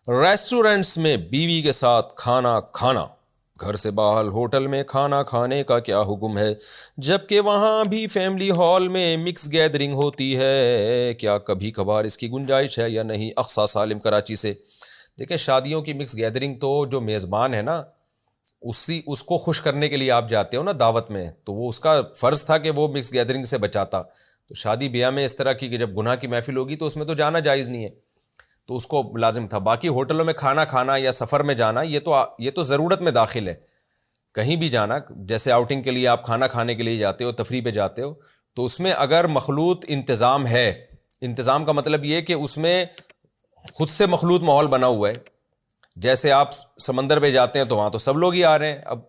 Restaurants میں بیوی کے ساتھ کھانا کھانا، گھر سے باہر ہوٹل میں کھانا کھانے کا کیا حکم ہے، جبکہ وہاں بھی فیملی ہال میں مکس گیدرنگ ہوتی ہے، کیا کبھی کبھار اس کی گنجائش ہے یا نہیں؟ اقصیٰ سالم کراچی سے۔ دیکھیں، شادیوں کی مکس گیدرنگ تو جو میزبان ہے نا، اس کو خوش کرنے کے لیے آپ جاتے ہو نا دعوت میں، تو وہ اس کا فرض تھا کہ وہ مکس گیدرنگ سے بچاتا۔ تو شادی بیاہ میں اس طرح کی کہ جب گناہ کی محفل ہوگی تو اس میں تو جانا جائز نہیں ہے، تو اس کو لازم تھا۔ باقی ہوٹلوں میں کھانا کھانا یا سفر میں جانا، یہ تو ضرورت میں داخل ہے۔ کہیں بھی جانا، جیسے آؤٹنگ کے لیے آپ کھانا کھانے کے لیے جاتے ہو، تفریح پہ جاتے ہو، تو اس میں اگر مخلوط انتظام ہے، انتظام کا مطلب یہ کہ اس میں خود سے مخلوط ماحول بنا ہوا ہے، جیسے آپ سمندر پہ جاتے ہیں تو وہاں تو سب لوگ ہی آ رہے ہیں، اب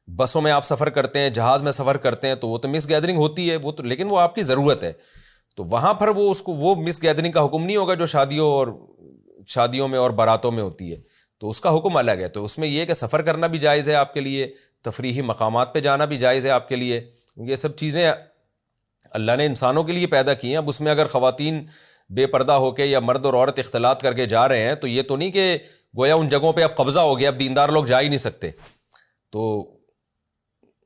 بسوں میں آپ سفر کرتے ہیں، جہاز میں سفر کرتے ہیں، تو وہ تو مکس گیدرنگ ہوتی ہے، لیکن وہ آپ کی ضرورت ہے، تو وہاں پر وہ مکس گیدرنگ کا حکم نہیں ہوگا جو شادیوں میں اور باراتوں میں ہوتی ہے، تو اس کا حکم الگ ہے۔ تو اس میں یہ کہ سفر کرنا بھی جائز ہے آپ کے لیے، تفریحی مقامات پہ جانا بھی جائز ہے آپ کے لیے، یہ سب چیزیں اللہ نے انسانوں کے لیے پیدا کی ہیں۔ اب اس میں اگر خواتین بے پردہ ہو کے یا مرد اور عورت اختلاط کر کے جا رہے ہیں تو یہ تو نہیں کہ گویا ان جگہوں پہ اب قبضہ ہو گیا، اب دیندار لوگ جا ہی نہیں سکتے۔ تو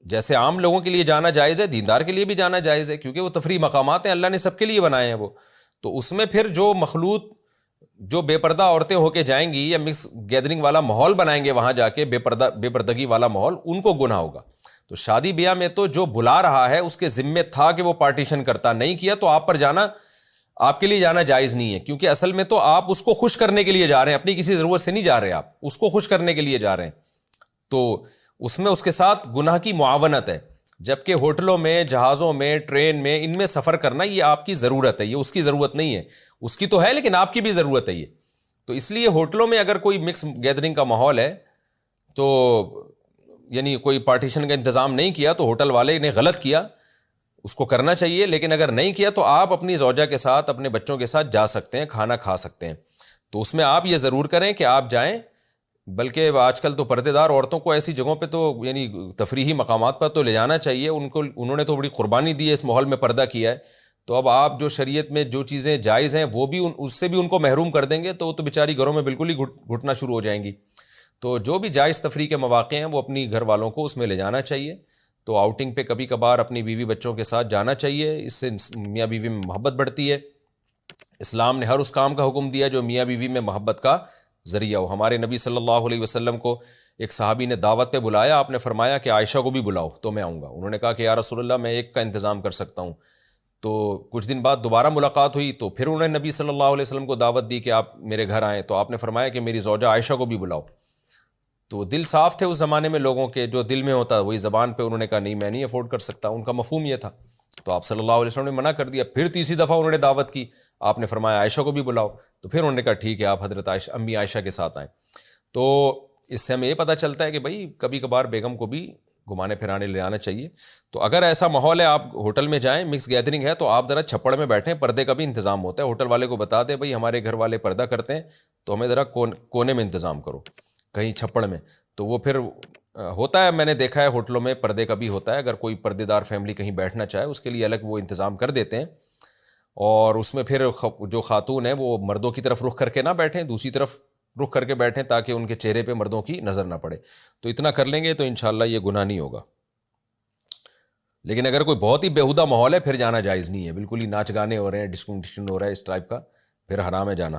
جیسے عام لوگوں کے لیے جانا جائز ہے، دیندار کے لیے بھی جانا جائز ہے، کیونکہ وہ تفریح مقامات ہیں، اللہ نے سب کے لیے بنائے ہیں وہ۔ تو اس میں پھر جو مخلوط، جو بے پردہ عورتیں ہو کے جائیں گی یا مکس گیدرنگ والا ماحول بنائیں گے وہاں جا کے، بے پردگی والا ماحول، ان کو گناہ ہوگا۔ تو شادی بیاہ میں تو جو بلا رہا ہے اس کے ذمے تھا کہ وہ پارٹیشن کرتا، نہیں کیا تو آپ پر جانا، آپ کے لیے جانا جائز نہیں ہے، کیونکہ اصل میں تو آپ اس کو خوش کرنے کے لیے جا رہے ہیں، اپنی کسی ضرورت سے نہیں جا رہے، آپ اس کو خوش کرنے کے لیے جا رہے ہیں، تو اس میں اس کے ساتھ گناہ کی معاونت ہے۔ جبکہ ہوٹلوں میں، جہازوں میں، ٹرین میں، ان میں سفر کرنا یہ آپ کی ضرورت ہے، یہ اس کی ضرورت نہیں ہے، اس کی تو ہے لیکن آپ کی بھی ضرورت ہے یہ۔ تو اس لیے ہوٹلوں میں اگر کوئی مکس گیدرنگ کا ماحول ہے تو یعنی کوئی پارٹیشن کا انتظام نہیں کیا تو ہوٹل والے نے غلط کیا، اس کو کرنا چاہیے، لیکن اگر نہیں کیا تو آپ اپنی زوجہ کے ساتھ، اپنے بچوں کے ساتھ جا سکتے ہیں، کھانا کھا سکتے ہیں۔ تو اس میں آپ یہ ضرور کریں کہ آپ جائیں، بلکہ آج کل تو پردے دار عورتوں کو ایسی جگہوں پہ تو یعنی تفریحی مقامات پر تو لے جانا چاہیے، انہوں نے تو بڑی قربانی دی ہے، اس ماحول میں پردہ کیا ہے، تو اب آپ جو شریعت میں جو چیزیں جائز ہیں وہ بھی اس سے بھی ان کو محروم کر دیں گے تو وہ تو بیچاری گھروں میں بالکل ہی گھٹنا شروع ہو جائیں گی۔ تو جو بھی جائز تفریح کے مواقع ہیں وہ اپنی گھر والوں کو اس میں لے جانا چاہیے۔ تو آؤٹنگ پہ کبھی کبھار اپنی بیوی بچوں کے ساتھ جانا چاہیے، اس سے میاں بیوی میں محبت بڑھتی ہے۔ اسلام نے ہر اس کام کا حکم دیا جو میاں بیوی میں محبت کا ذریعہ ہو۔ ہمارے نبی صلی اللہ علیہ وسلم کو ایک صحابی نے دعوت پہ بلایا، آپ نے فرمایا کہ عائشہ کو بھی بلاؤ تو میں آؤں گا۔ انہوں نے کہا کہ یا رسول اللہ میں ایک کا انتظام کر سکتا ہوں۔ تو کچھ دن بعد دوبارہ ملاقات ہوئی تو پھر انہوں نے نبی صلی اللہ علیہ وسلم کو دعوت دی کہ آپ میرے گھر آئیں، تو آپ نے فرمایا کہ میری زوجہ عائشہ کو بھی بلاؤ۔ تو دل صاف تھے اس زمانے میں لوگوں کے، جو دل میں ہوتا وہی زبان پہ، انہوں نے کہا نہیں میں نہیں افورڈ کر سکتا، ان کا مفہوم یہ تھا۔ تو آپ صلی اللہ علیہ وسلم نے منع کر دیا، پھر تیسری دفعہ انہوں نے دعوت کی، آپ نے فرمایا عائشہ کو بھی بلاؤ، تو پھر انہوں نے کہا ٹھیک ہے آپ حضرت عائشہ، امی عائشہ کے ساتھ آئیں۔ تو اس سے ہمیں یہ پتہ چلتا ہے کہ بھائی کبھی کبھار بیگم کو بھی گھمانے پھرانے لے آنا چاہیے۔ تو اگر ایسا ماحول ہے، آپ ہوٹل میں جائیں، مکس گیدرنگ ہے، تو آپ ذرا چھپڑ میں بیٹھیں، پردے کا بھی انتظام ہوتا ہے، ہوٹل والے کو بتا دیں بھائی ہمارے گھر والے پردہ کرتے ہیں تو ہمیں ذرا کونے میں انتظام کرو، کہیں چھپڑ میں۔ تو وہ پھر ہوتا ہے، میں نے دیکھا ہے ہوٹلوں میں پردے کا بھی ہوتا ہے، اگر کوئی پردے دار فیملی کہیں بیٹھنا چاہے اس کے لیے الگ وہ انتظام کر دیتے ہیں، اور اس میں پھر جو خاتون ہیں وہ مردوں کی طرف رخ کر کے نہ بیٹھیں، دوسری طرف رخ کر کے بیٹھیں تاکہ ان کے چہرے پہ مردوں کی نظر نہ پڑے۔ تو اتنا کر لیں گے تو انشاءاللہ یہ گناہ نہیں ہوگا۔ لیکن اگر کوئی بہت ہی بیہودہ ماحول ہے پھر جانا جائز نہیں ہے، بالکل ہی ناچ گانے ہو رہے ہیں، ڈسکو ہو رہا ہے اس ٹائپ کا، پھر حرام ہے جانا۔